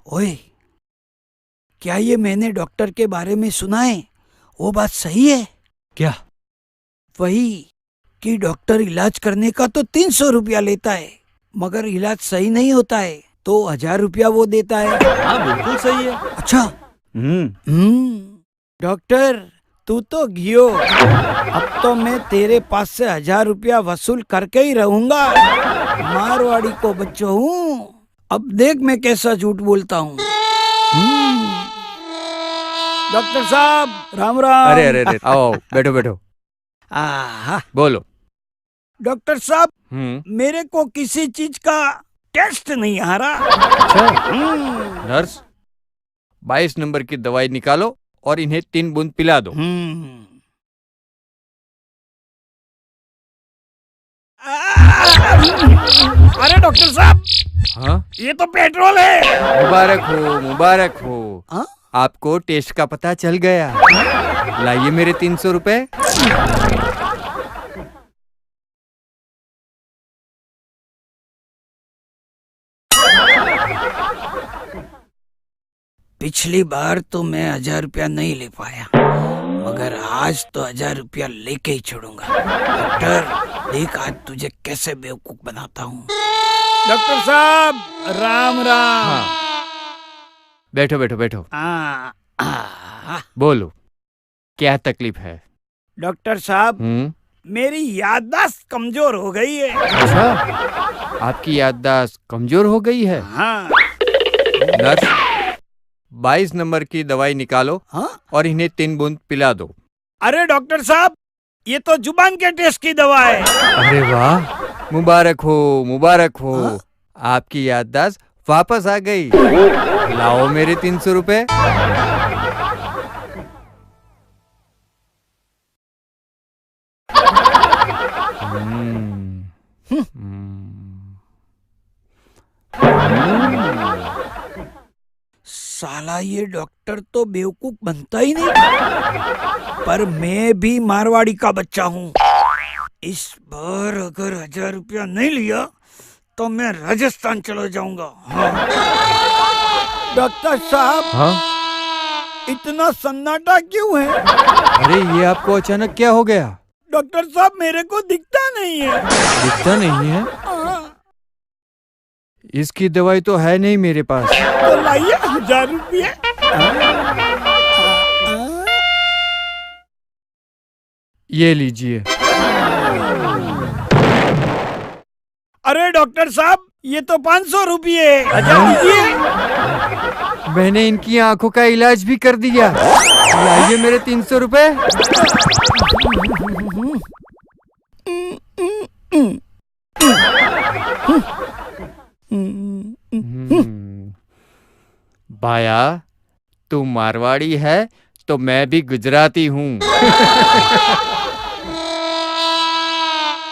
ओए, क्या ये मैंने डॉक्टर के बारे में सुना है वो बात सही है? क्या? वही कि डॉक्टर इलाज करने का तो 300 रुपया लेता है, मगर इलाज सही नहीं होता है तो 1000 रुपया वो देता है। हाँ, बिल्कुल सही है। अच्छा। डॉक्टर, तू तो घियो। अब तो मैं तेरे पास से 1000 रुपया वसूल करके ही रहूंगा। मारवाड़ी को बच्चों हूँ, अब देख मैं कैसा झूठ बोलता हूँ। डॉक्टर साहब, राम राम। अरे अरे अरे, आओ आओ, बैठो बैठो, आहा। बोलो। डॉक्टर साहब, हम्म। मेरे को किसी चीज का टेस्ट नहीं आ रहा। अच्छा, नर्स, 22 नंबर की दवाई निकालो और इन्हें 3 बूंद पिला दो। अरे डॉक्टर साहब, हाँ, ये तो पेट्रोल है। मुबारक हो, मुबारक हो। हाँ? आपको टेस्ट का पता चल गया। लाइए मेरे 300 रुपए। पिछली बार तो मैं 1000 रुपया नहीं ले पाया, मगर आज तो 1000 रुपया लेके ही छोड़ूंगा। डॉक्टर, देख आज तुझे कैसे बेवकूफ बनाता हूँ। डॉक्टर साहब, राम राम। हाँ, बैठो बैठो बैठो, बोलो, क्या तकलीफ है? डॉक्टर साहब, मेरी याददाश्त कमजोर हो गई है। अच्छा, आपकी याददाश्त कमजोर हो गई है? हाँ। नर्स, 22 नंबर की दवाई निकालो। हाँ? और इन्हें 3 बूंद पिला दो। अरे डॉक्टर साहब, ये तो जुबान के टेस्ट की दवा है। अरे वाह, मुबारक हो, मुबारक हो। हाँ? आपकी याददाश्त वापस आ गई। लाओ मेरे 300 रुपए। साला ये डॉक्टर तो बेवकूफ बनता ही नहीं। पर मैं भी मारवाड़ी का बच्चा हूँ। इस बार अगर 1000 रुपया नहीं लिया तो मैं राजस्थान चला जाऊंगा। हाँ। डॉक्टर साहब, हाँ? इतना सन्नाटा क्यों है? अरे ये आपको अचानक क्या हो गया? डॉक्टर साहब, मेरे को दिखता नहीं है। दिखता नहीं है? हाँ। इसकी दवाई तो है नहीं मेरे पास। तो लाइए 1000 रुपये। ये लीजिए। अरे डॉक्टर साहब, ये तो 500 रुपये है। 1000 दीजिए। मैंने इनकी आंखों का इलाज भी कर दिया। लाइए मेरे 300 रुपए। बाया, तू मारवाड़ी है तो मैं भी गुजराती हूँ।